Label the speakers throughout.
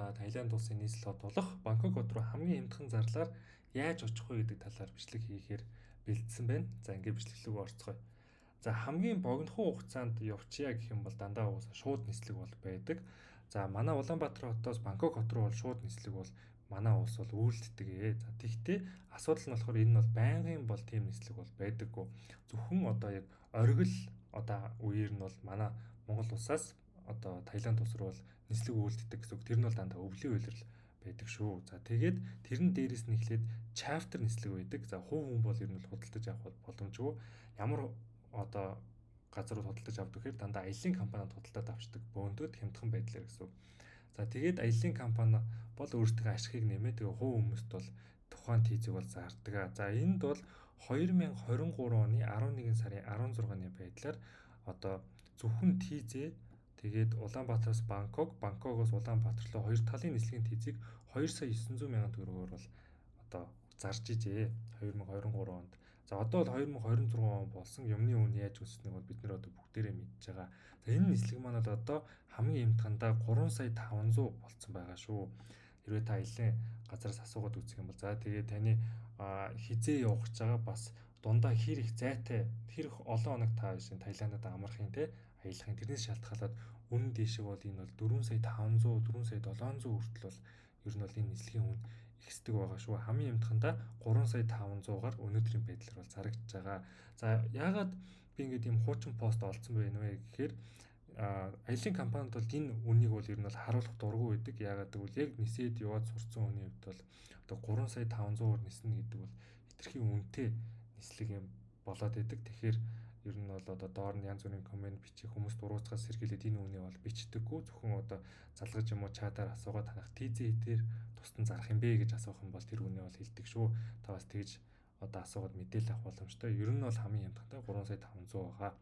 Speaker 1: одоо Таиланд улсын нийслэл хот болох Бангкок хот руу хамгийн хямдхан зарлаар яаж очих вэ гэдэг талаар бичлэг хийхээр бэлдсэн байна. За ингээд бичлэг рүү орцгоё. За хамгийн богинохон хугацаанд явчихъя гэх юм бол дандаа уусаа шууд нислэг бол байдаг. За манай Улаанбаатар хотоос Бангкок хот руу бол шууд нислэг бол манай улс бол үйлддэг ээ. За тэгтээ асуудал нь болохоор энэ бол байнгын бол тийм нислэг бол байдаггүй. Зөвхөн одоо яг оргил одоо үеэр нь бол манай Монгол улсаас одоо Таиланд улс руу бол нислэг үйлддэг гэсэн үг. Тэр нь бол дандаа өвлийн үйлрэл байдаг шүү. За тэгээд тэрэн дээрээс нь эхлээд чаптер нислэг байдаг. За хувь хүн бол ер нь худалдаж авах бол боломжгүй. Ямар одоо газар руу худалдаж авдаг гэхээр дандаа аяллаа компаниуд худалдаад авчдаг бөөндөөд хямдхан байдлаар гэсэн үг. За тэгээд аяллаа компани бол өөрсдөө ашигыг нэмээ. Тэгээ хувь хүмүүст бол тухайн тийзийг бол зардаг. За энд бол 2023 оны 11 сарын 16-ны байдлаар одоо зөвхөн тийзээ тэгээд Улаанбаатараас Бангкок, Бангкокоос Улаанбаатар руу хоёр талын нислэгийн тийзийг 2 сая 900 мянган төгрөгөөр бол одоо зарж ижээ 2023 онд. За одоо бол 2026 он болсон. Юмны үн яаж өссөнийг бол бид нэр одоо бүгдээрээ мэдж байгаа. За энэ нислэг маань бол одоо хамгийн эмтгандаа 3 сая 500 болцсон байгаа шүү. Хэрвээ та аялын газараас асуугаад үзэх юм бол за тэгээ таны хизээ явах гэж байгаа бас дундаа хэр их зайтай хэр их олон хоног та шин Таиландад амрахын те аялахын тэрнээс шалтгаалаад үнэн дэшиг бол энэ бол 4 сая 500 4 сая 700 хүртэл бол ер нь бол энэ нислэгийн үн ихсдэг байгаа шүү. Хамгийн эмтгандаа 3 сая 500-аар өнөөдрийн байдлаар бол зарагдж байгаа. За яагаад би ингээд ийм хуучин пост олцсон байна вэ гэхээр аялын компанид бол энэ үнийг бол ер нь бол харуулах дургүй байдаг. Яагаад гэвэл яг нисээд яваад сурцсан хүний хувьд бол одоо 3 сая 500-аар ниснэ гэдэг бол хэтэрхий үнэтэй нислэг юм болоод идэг. Тэгэхээр ер нь бол одоо доор нь янз бүрийн комент бичих хүмүүс дурууцгаас сэргийлээд энэ үнийг бол бичдэггүй. Зөвхөн одоо залгаж юм уу чатаар асуугаад танах тийзээ хитээр тусдан зарах юм бэ гэж асуух юм бол тэр үнийг бол хэлдэг шүү. Та бас тэгж одоо асуугаад мэдээлэл авах боломжтой. Ер нь бол хамгийн хямдхан 3 сая 500 байгаа.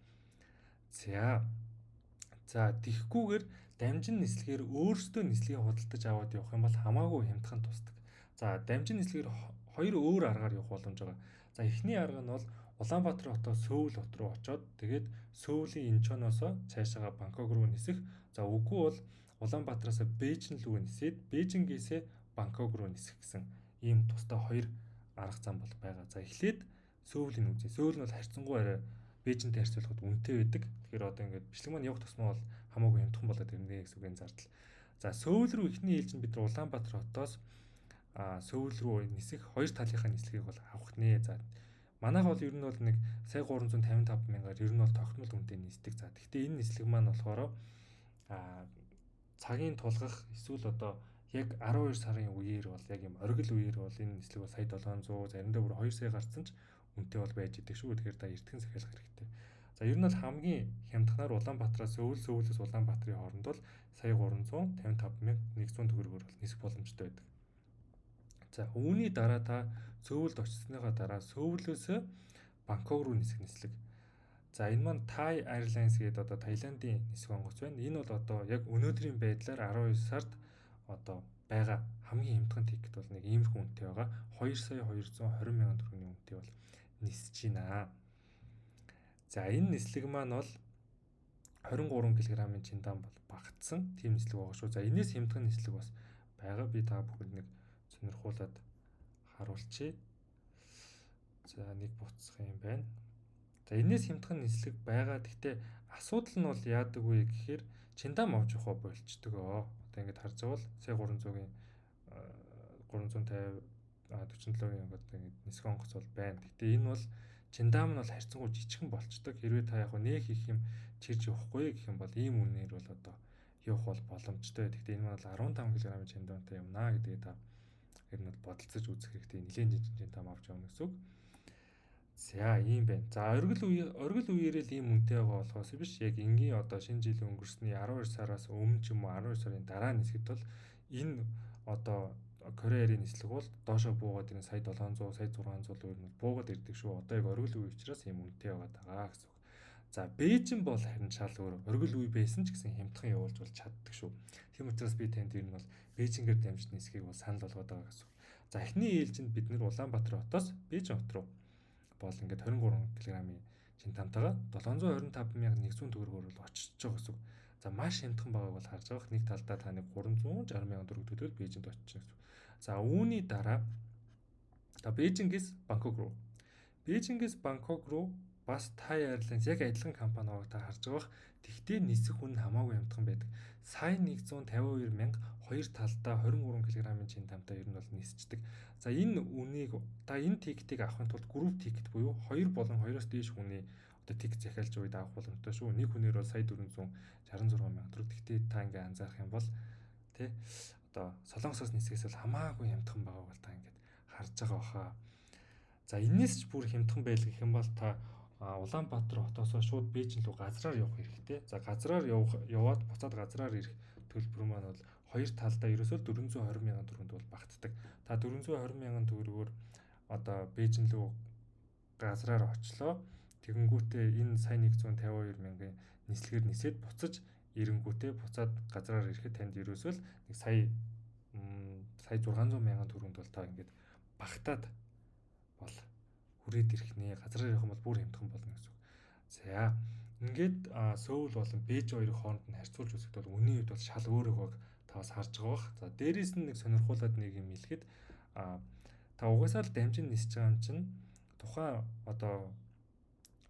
Speaker 1: За тэгхгүйгээр дамжин нислэгээр өөрсдөө нислэгийг худалдаж аваад явах юм бол хамаагүй хямдхан тусдаг. За дамжин нислэгээр хоёр өөр аргаар явах боломж байгаа. За эхний арга нь бол Улаанбаатар хотоос Сөүл хот руу очоод тэгээд Сөүлийн Инчоноос цаашаага Бангкок руу нисэх. За үгүй бол Улаанбаатараас Бээжин рүү нисээд Бээжингээс Бангкок руу нисэх гэсэн ийм тусдаа хоёр арга зам бол байгаа. За эхлээд Сөүлийн үзье. Сөүл нь бол харьцангуй арай Бээжинтэй харьцуулахад үнэтэй байдаг. Тэгэхээр одоо ингээд бичлэг маань явах тусмаа бол хамаагүй хямдхан болоод ирнэ гэсэн үгийн зардал. За Сөүл рүү эхний ээлжинд бид нар Улаанбаатар хотоос Сөүл рүү нисэх хоёр талынхаа нислэгийг бол авах нэ. За манайх бол ер нь бол нэг сая 355 мянгаар ер нь бол тогтмол үнэтэй нисдэг. За гэхдээ энэ нислэг маань болохоор цагийн тулгах эсвэл одоо яг 12 сарын үеэр бол яг юм оргил үеэр бол энэ нислэг бол сая 700 заримдаа бүр 2 сая гарсан ч үнэтэй бол байж идэг шүү. Тэгэхээр та эртхэн захиалах хэрэгтэй. За ер нь бол хамгийн хямдханаар Улаанбаатараас Сөүлээс Улаанбаатарын хооронд бол сая 355,100 төгрөгөөр бол нисэх боломжтой байдаг. За үүний дараа та Сөүлд очсныхаа дараа Сөүлөөс Бангкок руу нисэх нислэг. За энэ маань Thai Airlines гэдэг одоо Таиландын нисэх онгоц байна. Энэ бол одоо яг өнөөдрийн байдлаар 12 сард одоо байгаа хамгийн хямдхан тикет бол нэг иймэрхүү үнэтэй байгаа. 2 сая 220 мянган төгрөгийн үнэтэй бол нисэж байна. За энэ нислэг маань бол 23 кг-ын чиндан бол багтсан тийм нислэг байгаа шүү. За энэс хямдхан нислэг бас байгаа. Би та бүхэнд нэг сонирхуулаад харуулчих. За нэг буцах юм байна. За энэс хямдхан нислэг байгаа. Гэхдээ асуудал нь бол яадаг вэ гэхээр чиндам авч явах болчдөг. Одоо ингэж харж байгаа бол сая 300-ийн 350 47-ийн ингээд нисэх онгоц бол байна. Гэхдээ энэ бол чиндам нь бол харьцангуй жижигхэн болчдөг. Хэрвээ та яг нэг их юм чирж явахгүй гэх юм бол ийм үнээр бол одоо явах бол боломжтой. Гэхдээ энэ маань 15 кг-ын чиндамтай юмнаа гэдгийг та ер нь бол бодолцож үзэх хэрэгтэй. Нэлээд жижиг чиндам авч явна гэсэн үг. За ийм байна. За оргил үеэрээ л ийм үнэтэй байгаа болохоос биш яг энгийн одоо шинэ жилийн өнгөрсний 12 сараас өмнө ч юм уу 12 сарын дараа нисэхэд бол энэ одоо Кореарын нислэг бол доошоо буугаад ирэн сая 700 сая 600 өөр нь буугаад ирдэг шүү. Одоо яг оргил үе учраас ийм үнэтэй байгаа гэсэн үг. За Бээжин бол харин шал өөр. Оргил үе байсан ч гэсэн хямдхан явуулж бол чаддаг шүү. Тийм учраас би танд ер нь бол Бээжингээр дамжиж нисхийг бол санал болгоод байгаа гэсэн үг. За эхний ээлжинд бид нэр Улаанбаатар хотоос Бээжин хот руу бол ингээд 23 кг-ын чинтамтайгаа 725,100 төгрөгөөр бол очиж байгаа гэсэн үг. За маш хямдхан байгааг бол харж байгаа. Нэг талдаа та нэг 360 мянган төгрөг төлөөд Бээжинд очиж гэсэн. За үүний дараа та Бээжингээс Бангкок руу. Бээжингээс Бангкок руу бас Thai Airlines яг адилхан компани байгааг та харж байгаа. Тэгтээ нисэх хүн хамаагүй хямдхан байдаг. Сайн 152 мянга хоёр талдаа 23 кг-ын чин тамтай ер нь бол нисчдэг. За энэ үнийг та энэ тикетийг авахын тулд групп тикет буюу 2 болон 2-оос дээш хүний одоо тикет захиалж үед авах боломжтой шүү. Нэг хүнээр бол сая 466 мянга төгрөг. Тэгтээ та ингээ анзаарах юм бол тий одоо Солонгосоос нисгээс бол хамаагүй хямдхан байгааг бол та ингээд харж байгаа баха. За энэс ч бүр хямдхан байл гэх юм бол та Улаанбаатар хотоосоо шууд Бээжин рүү газраар явах хэрэгтэй. За газраар яваад буцаад газраар ирэх төлбөр маань бол хоёр талдаа ерөөсөө 420 мянган төгрөгөнд бол багтдаг. Та 420 мянган төгрөгөөр одоо Бээжин рүү газраар очлоо. Тэгэнгүүтээ энэ сая 152 мянган нислэгээр нисээд буцаж ирэнгүүтээ буцаад газраар ирэхэд танд ерөөсөө л нэг сая 600 мянган төгрөгөнд бол та ингээд багтаад бол хүрээд ирэх нэ газраар явах юм бол бүр хямдхан болно гэсэн үг. За ингээд Сөүл болон Бээж хоёрын хооронд нь харьцуулж үзэхэд бол үнийн үед бол шал өөр байгааг та бас харж байгаа бах. За дээрээс нь нэг сонирхуулаад нэг юм хэлэхэд та угаасаа л дамжин нисэж байгаа юм чинь тухайн одоо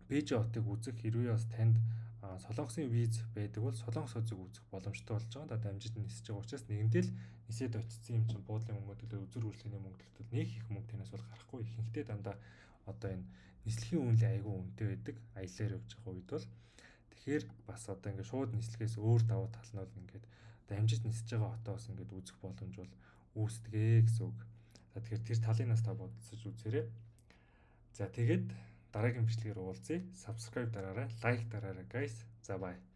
Speaker 1: Бээж хотыг үзэх хэрвээ бас танд Солонгосын виз байдаг бол Солонгос хотыг үзэх боломжтой болж байгаа. Та дамжин нисэж байгаа учраас нэгэндээ л нисээд очсон юм чинь буудлын мөнгө төлөө үзүр үйлчлэгийн мөнгө төлөө нэг их мөнгө танаас бол гарахгүй. Ихэнхдээ дандаа одоо энэ нислэгийн үнэлээ айгүй үнэтэй байдаг. Аяллаар явж байгаа үед бол тэгэхээр бас одоо ингээд шууд нислэгээс өөр давуу тал нь бол ингээд дамжиж нисэж байгаа хотоос ингээд үзэх боломж бол үүсдэгэ гэсэн үг. За тэгэхээр тэр талынаас та бодсож үзээрэй. За тэгээд дараагийн бичлэгээр уулзъя. Subscribe дараарай, like дараарай guys. За bye.